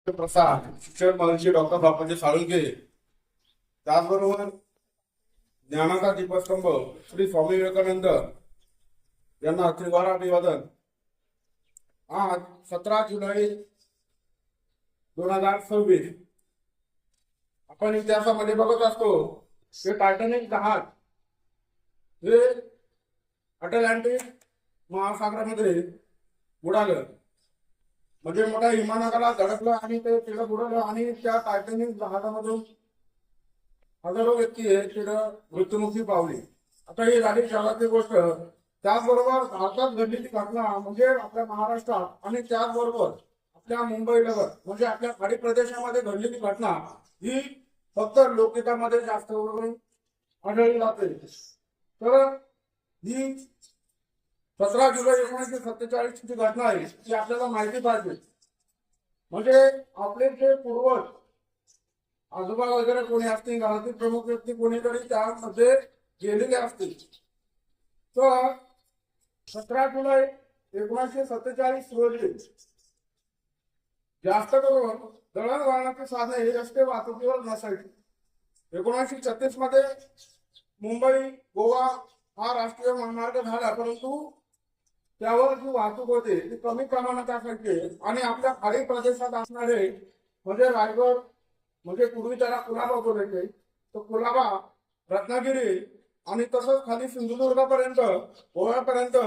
प्रसाद शिक्षण महर्षी डॉक्टर बाबाजी साळुंखे, त्याचबरोबर ज्ञानाचा दीपस्तंभ श्री स्वामी विवेकानंद यांना त्रिवार अभिवादन। आज 17 जुलै 2026 आपण इतिहासामध्ये बघत असतो की टायटॅनिक जहाज हे अटलांटिक महासागरामध्ये उडालं, म्हणजे मोठ्या विमानाला धडकलं आणि ते तिथं बुडवलं आणि त्या टायटॅनिक जहाजामधून हजारो व्यक्ती तिथं मृत्युमुखी पावली। आता ही झाली जगातली गोष्ट। त्याचबरोबर भारतात घडलेली घटना म्हणजे आपल्या महाराष्ट्रात आणि त्याचबरोबर आपल्या मुंबईलगत म्हणजे आपल्या खाडी प्रदेशामध्ये घडलेली घटना ही फक्त लोकगीतामध्ये जास्त करून आढळली जाते। तर ही 17 जुलै 1947 ची घटना आहे ती आपल्याला माहिती पाहिजे। म्हणजे आपले जे पूर्वज आजोबा वगैरे कोणी असतील, घरातील प्रमुख व्यक्ती कोणीतरी त्यामध्ये गेलेले असतील। तर 17 जुलै 1947 रोजी जास्त करून दळणवळणाची साधने ही रस्ते वाहतुकीवर नसायची। 1936 मध्ये मुंबई गोवा हा राष्ट्रीय महामार्ग झाला, परंतु त्यावर जी वाहतूक होती ती कमी प्रमाणात असायची आणि आपल्या खाडी प्रदेशात असणारे म्हणजे रायगड म्हणजे पूर्वी त्याला कुलाबा बोलायचे, तर कुलाबा, रत्नागिरी आणि तसंच खाली सिंधुदुर्गापर्यंत गोव्यापर्यंत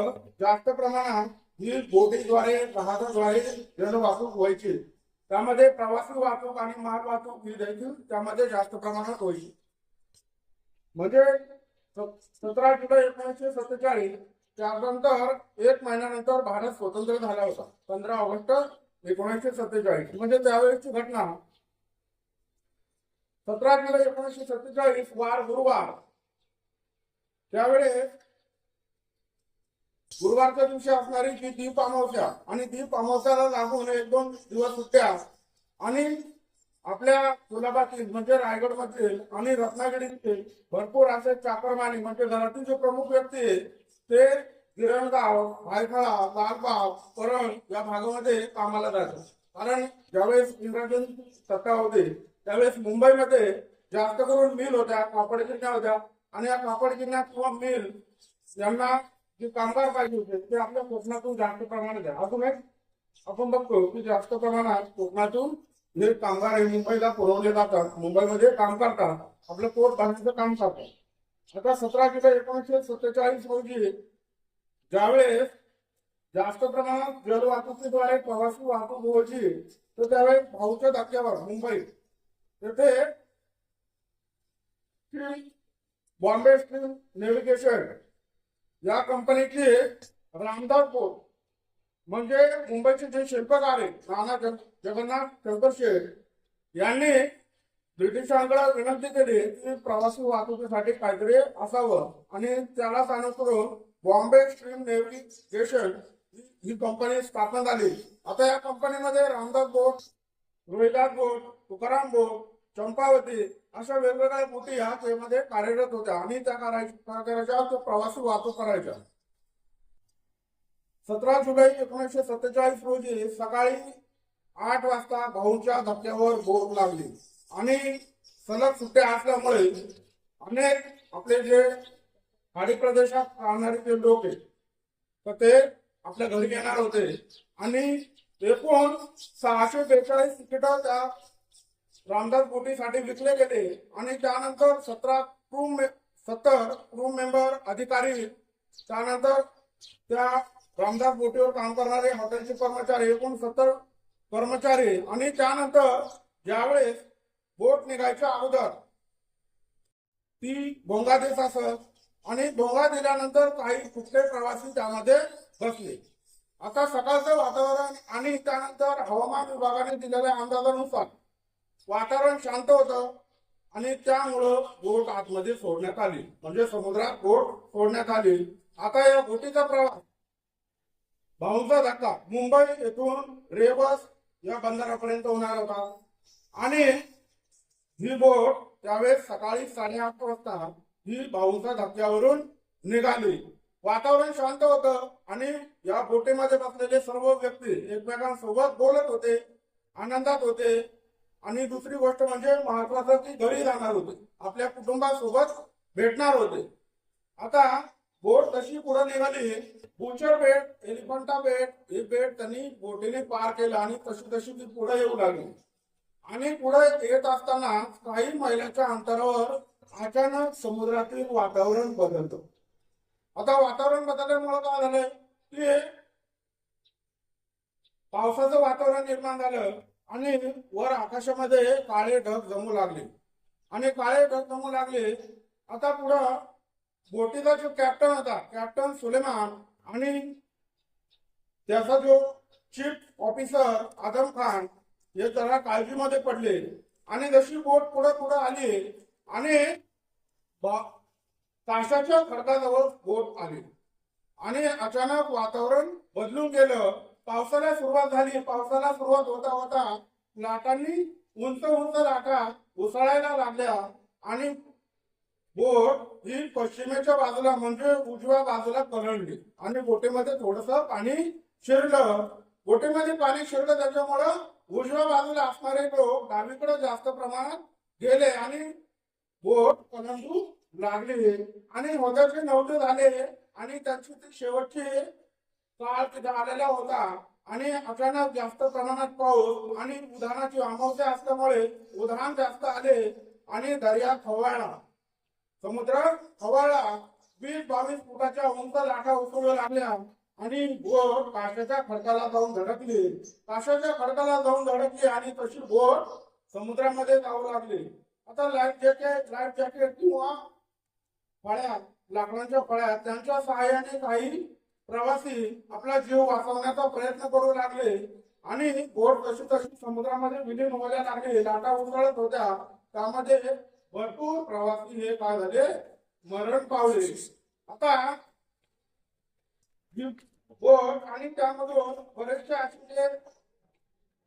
जास्त प्रमाणात ही बोटीद्वारे जहाजाद्वारे जलवाहतूक व्हायची। त्यामध्ये प्रवासी वाहतूक आणि माल वाहतूक ही देखील त्यामध्ये जास्त प्रमाणात व्हायची। म्हणजे 17 जुलै 1947 त्यानंतर एक महिन्यानंतर भारत स्वतंत्र झाला होता, 15 ऑगस्ट 1947। म्हणजे त्यावेळेची घटना 17 जुलै 1947 वार गुरुवार, त्यावेळेस गुरुवारच्या दिवशी असणारी जी दीप अमावस्या आणि दीप अमावस्याला लागून 1-2 दिवस सुट्ट्या आणि आपल्या कुलाबातील म्हणजे रायगड मधील आणि रत्नागिरीतील भरपूर असे चाकरमानी म्हणजे घरातील जे प्रमुख व्यक्ती ते गिरणगाव, भायखळा, लालबाग, परळ या भागामध्ये कामाला जातात। कारण ज्यावेळेस इंग्रजांची सत्ता होती त्यावेळेस मुंबईमध्ये जास्त करून मिल होत्या, कापड गिरण्या होत्या आणि या कापड गिरण्या किंवा मिल यांना जे कामगार पाहिजे होते ते आपल्या कोकणातून जास्त प्रमाणात आहे। अजून एक आपण बघतो की जास्त प्रमाणात कोकणातून हे कामगार मुंबईला पुरवले जातात, मुंबईमध्ये काम करतात, आपलं पोट भरण्याचं काम करतात। आता 17 जुलै 1947 रोजी ज्यावेळेस जास्त प्रमाणात जलवाहतुकीद्वारे प्रवासी वाहतूक व्हायची, तर त्यावेळेस भाऊच्या धक्क्यावर मुंबई तेथे बॉम्बे स्ट्रीम नेव्हिगेशन या कंपनीची रामदास बोट म्हणजे मुंबईचे जे शिल्पकार आहेत नाना जगन्नाथ शंकरशेठ यांनी ब्रिटिशांकडे विनंती केली की प्रवासी वाहतुकीसाठी काहीतरी असावं आणि त्यालाच अनुसरून बॉम्बे स्ट्रीम नेव्हिगेशन ही कंपनी स्थापन झाली। आता या कंपनीमध्ये रामदास बोट, रोहिदास बोट, तुकाराम बोट, चंपावती अशा वेगवेगळ्या बोटी या त्यामध्ये कार्यरत होत्या आणि त्या करायच्या प्रवासी वाहतूक करायच्या। 17 जुलै 1947 रोजी सकाळी 8 वाजता भाऊंच्या धक्क्यावर बोट लागली आणि सलग सुट्ट्या असल्यामुळे अनेक आपले जे खाडी प्रदेशात राहणारे जे लोक आहेत तर ते आपल्या घरी येणार होते आणि एकूण 642 तिकीट त्या रामदास बोटीसाठी विकले गेले आणि त्यानंतर 70 क्रू मेंबर अधिकारी, त्यानंतर त्या रामदास बोटीवर काम करणारे हॉटेलचे कर्मचारी एकूण 70 कर्मचारी आणि त्यानंतर ज्यावेळेस बोट निघायच्या अगोदर ती भोंगा देत असत आणि भोंगा दिल्यानंतर काही कुठले प्रवासी त्यामध्ये बसले। आता सकाळचं वातावरण आणि त्यानंतर हवामान विभागाने दिलेल्या अंदाजानुसार वातावरण शांत होतं आणि त्यामुळं बोट आतमध्ये सोडण्यात आली, म्हणजे समुद्रात बोट सोडण्यात आली। आता या बोटीचा प्रवास भाऊंचा धक्का मुंबई येथून रेबस या बंदरापर्यंत होणार होता आणि ही बोट त्यावेळेस सकाळी 8:30 वाजता ही भाऊंच्या धक्क्यावरून निघाली। वातावरण शांत होतं आणि या बोटीमध्ये बसलेले सर्व व्यक्ती एकमेकांसोबत बोलत होते आनंदात होते आणि दुसरी गोष्ट म्हणजे महत्वाचं की घरी जाणार होते, आपल्या कुटुंबासोबत भेटणार होते. आता बोट तशी पुढे निघाली, बुचर बेट, एलिफंटा बेट हे बेट त्यांनी बोटीने पार केलं आणि तशी तशी ती पुढे येऊ लागली. आणि पुढे येत असताना काही मैलाच्या अंतरावर अचानक समुद्रातील वातावरण बदलतं. आता वातावरण बदलल्यामुळे काय झालंय की पावसाचं वातावरण निर्माण झालं आणि वर आकाशामध्ये काळे ढग जमू लागले. आणि काळे ढग जमू लागले. आता पुढं बोटीचा जो कॅप्टन होता, कॅप्टन सुलेमान, आणि त्याचा जो चीफ ऑफिसर आदम खान हे जरा काळजीमध्ये पडले. आणि जशी बोट पुढे पुढे आली आणि ताशाच्या खडकाजवळ बोट आली आणि अचानक वातावरण बदलून गेलं. पावसाला सुरुवात झाली. पावसाला सुरुवात होता होता लाटांनी उंच उंच लाटा उसळायला लागल्या आणि बोट ही पश्चिमेच्या बाजूला म्हणजे उजव्या बाजूला कलंडली आणि बोटीमध्ये थोडस पाणी शिरलं. बोटीमध्ये पाणी शिरलं त्याच्यामुळं उजव्या बाजूला असणारे लोक डावीकडे जास्त प्रमाणात गेले आणि बोट कलंडू लागली आणि होत्याचे नव्हते झाले आणि त्यांची ती शेवटची काळ तिथे आलेला होता. आणि अचानक जास्त प्रमाणात पाऊस आणि उधाणाची अमावस्या असल्यामुळे उधाण जास्त आले आणि दर्या खवळला, समुद्र खवळला. 20-22 फुटाच्या उंच लाटा उसळू लागल्या आणि बोट काशाच्या खडकाला जाऊन धडकली. काशाच्या खडकाला जाऊन धडकली आणि तशी बोट समुद्रामध्ये जाऊ लागली. आता लाईफ जॅकेट किंवा फळ्या, लाकडांच्या फळ्या त्यांच्या सहाय्याने काही प्रवासी आपला जीव वाचवण्याचा प्रयत्न करू लागले आणि बोट तशी तशी समुद्रामध्ये विलीन व्हायला लागली. लाटा उसळत होत्या, त्यामध्ये भरपूर प्रवासी हे काय झाले, मरण पावले. आता बोट आणि त्यामधून बरेचसे असे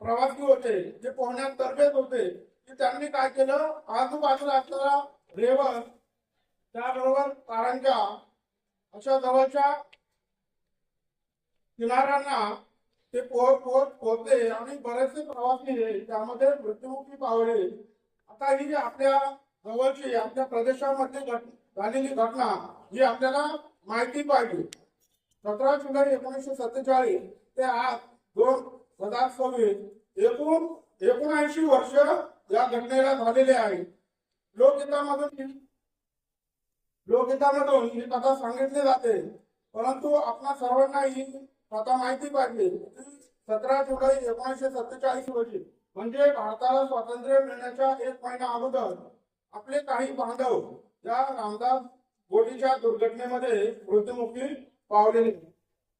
प्रवासी होते जे पोहण्यात तरबेज होते की त्यांनी काय केलं, आजूबाजूला असलेला रेवर त्याबरोबर कारंजा अशा जवळच्या किनाऱ्यांना ते पोहत पोहत पोहते आणि बरेचसे प्रवासी त्यामध्ये मृत्युमुखी पावले. आता ही आपल्या जवळची आपल्या प्रदेशामध्ये झालेली घटना ही आपल्याला माहिती पाहिजे. 17 जुलै 1947 ते आज 2026 एकूण 79 वर्ष या घटनेला झालेले आहेत. लोकगीतामधून ही कथा सांगितली जाते, परंतु आपल्या सर्वांना ही कथा माहिती पाहिजे. 17 जुलै 1947 रोजी म्हणजे भारताला स्वातंत्र्य मिळण्याच्या 1 महिना अगोदर आपले काही बांधव या रामदास बोटीच्या दुर्घटनेमध्ये मृत्युमुखी पावलेले.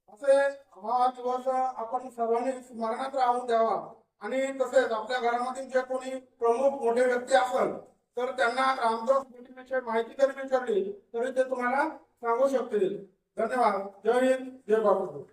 असे हा दिवस आपण सर्वांनी स्मरणात राहून द्यावा. आणि तसेच आपल्या घरामधील जे कोणी प्रमुख मोठे व्यक्ती असेल तर त्यांना रामदास बोटीविषयी माहिती जरी विचारली तरी ते तुम्हाला सांगू शकतील. धन्यवाद. जय हिंद, जय भारत.